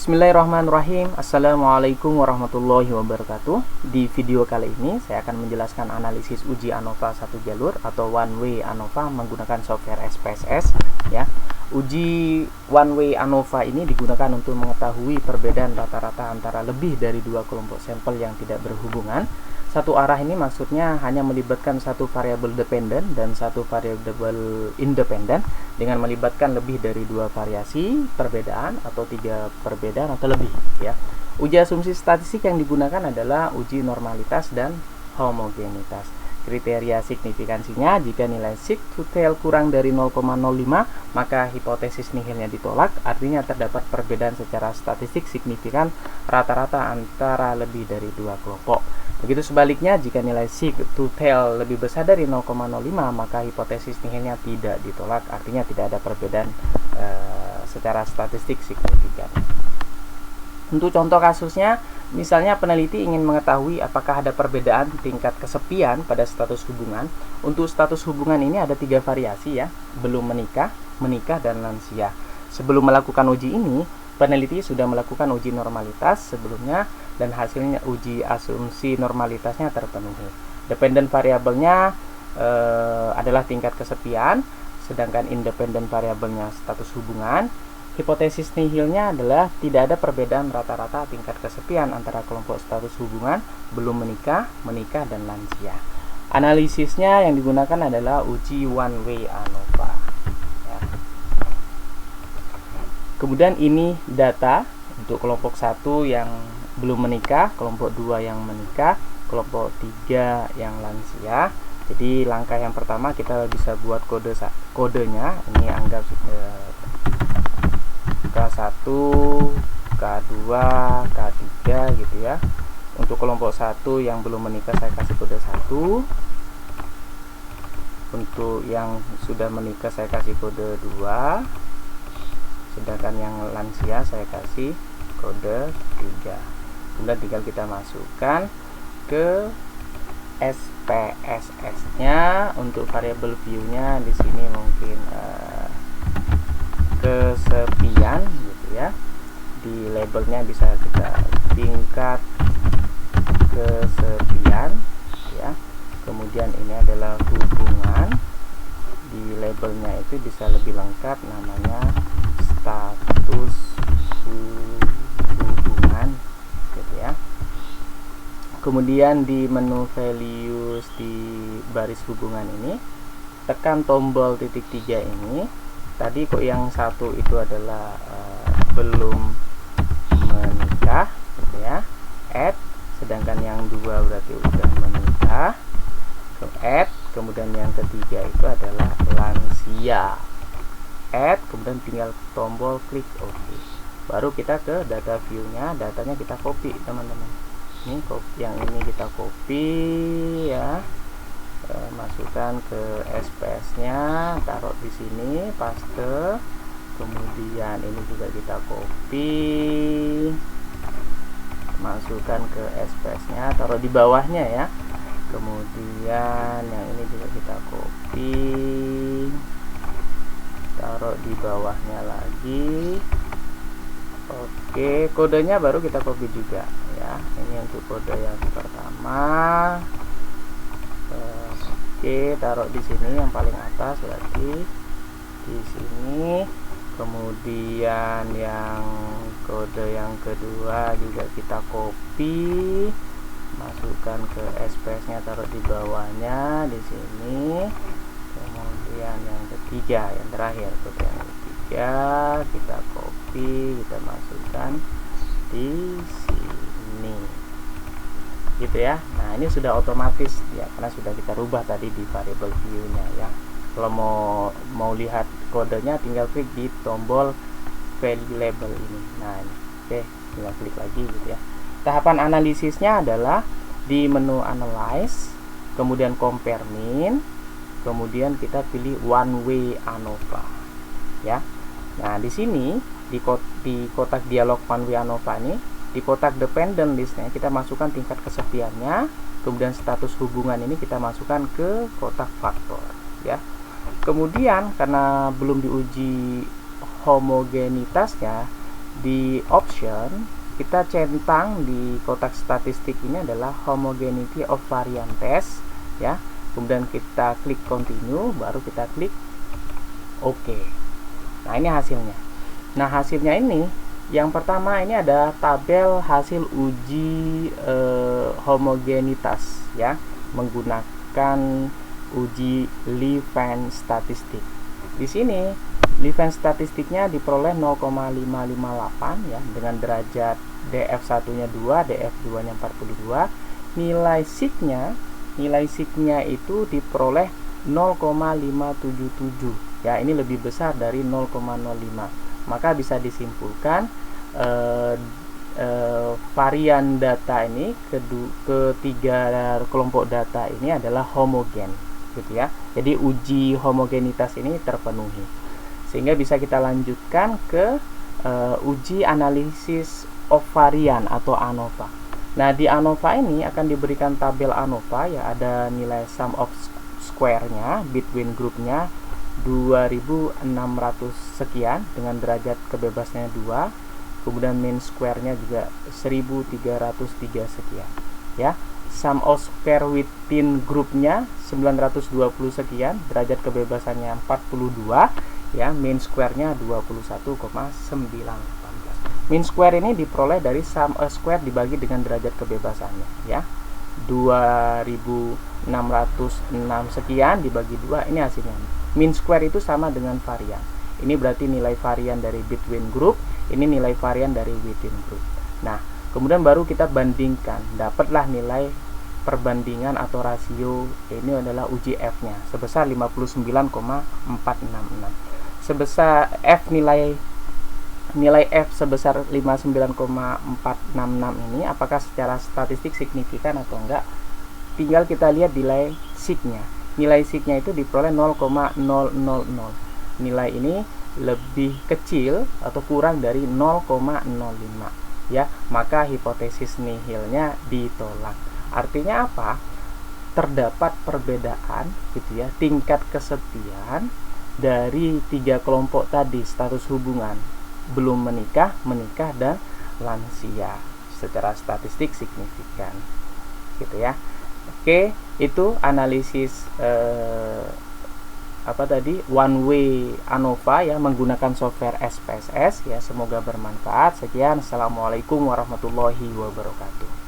Bismillahirrahmanirrahim. Assalamualaikum warahmatullahi wabarakatuh. Di video kali ini saya akan menjelaskan analisis uji ANOVA satu jalur atau one way ANOVA menggunakan software SPSS ya. Uji one way ANOVA ini digunakan untuk mengetahui perbedaan rata-rata antara lebih dari dua kelompok sampel yang tidak berhubungan. Satu arah ini maksudnya hanya melibatkan satu variabel dependen dan satu variabel independen dengan melibatkan lebih dari dua variasi perbedaan atau tiga perbedaan atau lebih ya. Uji asumsi statistik yang digunakan adalah uji normalitas dan homogenitas. Kriteria signifikansinya jika nilai sig to tail kurang dari 0,05 maka hipotesis nihilnya ditolak, artinya terdapat perbedaan secara statistik signifikan rata-rata antara lebih dari dua kelompok. Begitu sebaliknya, jika nilai sig to tail lebih besar dari 0,05 maka hipotesis nihilnya tidak ditolak, artinya tidak ada perbedaan secara statistik signifikan. Untuk contoh kasusnya, misalnya peneliti ingin mengetahui apakah ada perbedaan tingkat kesepian pada status hubungan. Untuk status hubungan ini ada tiga variasi ya, belum menikah, menikah, dan lansia. Sebelum melakukan uji ini, peneliti sudah melakukan uji normalitas sebelumnya dan hasilnya uji asumsi normalitasnya terpenuhi. Dependen variabelnya adalah tingkat kesepian, sedangkan independen variabelnya status hubungan. Hipotesis nihilnya adalah tidak ada perbedaan rata-rata tingkat kesepian antara kelompok status hubungan, belum menikah, menikah, dan lansia. Analisisnya yang digunakan adalah uji one way ANOVA ya. Kemudian ini data untuk kelompok 1 yang belum menikah, kelompok 2 yang menikah, kelompok 3 yang lansia. Jadi langkah yang pertama kita bisa buat kodenya. Ini anggap K1, K2, K3 gitu ya. Untuk kelompok 1 yang belum menikah saya kasih kode 1. Untuk yang sudah menikah saya kasih kode 2. Sedangkan yang lansia saya kasih kode 3. Kemudian tinggal kita masukkan ke SPSS-nya. Untuk variabel view-nya di sini mungkin kesepian gitu ya. Di labelnya bisa kita tingkat kesepian ya. Kemudian ini adalah hubungan. Di labelnya itu bisa lebih lengkap, namanya status hubungan gitu ya. Kemudian di menu values di baris hubungan ini tekan tombol titik 3 ini. Tadi kok yang satu itu adalah belum menikah gitu ya, add. Sedangkan yang dua berarti udah menikah, add. Kemudian yang ketiga itu adalah lansia, add. Kemudian tinggal tombol klik OK. Baru kita ke data view-nya, datanya kita copy teman-teman. Ini yang ini kita copy ya. Masukkan ke SPS-nya, taruh di sini, paste. Kemudian ini juga kita copy, masukkan ke SPS-nya, taruh di bawahnya ya. Kemudian yang ini juga kita copy, taruh di bawahnya lagi. Oke, kodenya baru kita copy juga ya. Ini untuk kode yang pertama. Oke, taruh di sini yang paling atas berarti di sini. Kemudian yang kode yang kedua juga kita copy, masukkan ke SPS-nya, taruh di bawahnya di sini. Kemudian yang ketiga, yang terakhir, kode yang ketiga kita copy, kita masukkan di sini gitu ya. Nah, ini sudah otomatis ya, karena sudah kita rubah tadi di variable view-nya ya. Kalau mau lihat kodenya tinggal klik di tombol value label ini. Nah, ini. Oke, tinggal klik lagi gitu ya. Tahapan analisisnya adalah di menu analyze, kemudian compare mean, kemudian kita pilih one way ANOVA ya. Nah, di sini di kotak dialog one way ANOVA ini, di kotak dependent listnya kita masukkan tingkat kesepiannya, kemudian status hubungan ini kita masukkan ke kotak faktor ya. Kemudian karena belum diuji homogenitasnya, di option kita centang di kotak statistik ini adalah homogeneity of variant test ya. Kemudian kita klik continue, baru kita klik OK. Nah, ini hasilnya. Nah, hasilnya ini yang pertama ini ada tabel hasil uji homogenitas ya, menggunakan uji Levene statistik. Di sini Levene statistiknya diperoleh 0,558 ya, dengan derajat DF1-nya 2, DF2-nya 42. Nilai signya itu diperoleh 0,577 ya, ini lebih besar dari 0,05. Maka bisa disimpulkan varian data ini, ketiga kelompok data ini adalah homogen gitu ya. Jadi uji homogenitas ini terpenuhi, sehingga bisa kita lanjutkan ke uji analisis of varian atau ANOVA. Nah, di ANOVA ini akan diberikan tabel ANOVA ya, ada nilai sum of square-nya, between group-nya 2600 sekian dengan derajat kebebasannya 2. Kemudian mean square-nya juga 1303 sekian ya. Sum of square within group-nya 920 sekian, derajat kebebasannya 42 ya, mean square-nya 21,918. Mean square ini diperoleh dari sum a square dibagi dengan derajat kebebasannya ya. 2606 sekian dibagi 2, ini hasilnya. Mean square itu sama dengan varian. Ini berarti nilai varian dari between group, ini nilai varian dari within group. Nah, kemudian baru kita bandingkan, dapatlah nilai perbandingan atau rasio. Ini adalah uji F-nya sebesar 59,466. Sebesar F nilai F sebesar 59,466 ini apakah secara statistik signifikan atau enggak? Tinggal kita lihat nilai sig-nya. Nilai sig-nya itu diperoleh 0,000. Nilai ini lebih kecil atau kurang dari 0,05 ya, maka hipotesis nihilnya ditolak. Artinya apa? Terdapat perbedaan gitu ya, tingkat kesetiaan dari tiga kelompok tadi, status hubungan belum menikah, menikah, dan lansia, secara statistik signifikan gitu ya. Oke, itu analisis one way ANOVA ya, menggunakan software SPSS ya. Semoga bermanfaat. Sekian, assalamualaikum warahmatullahi wabarakatuh.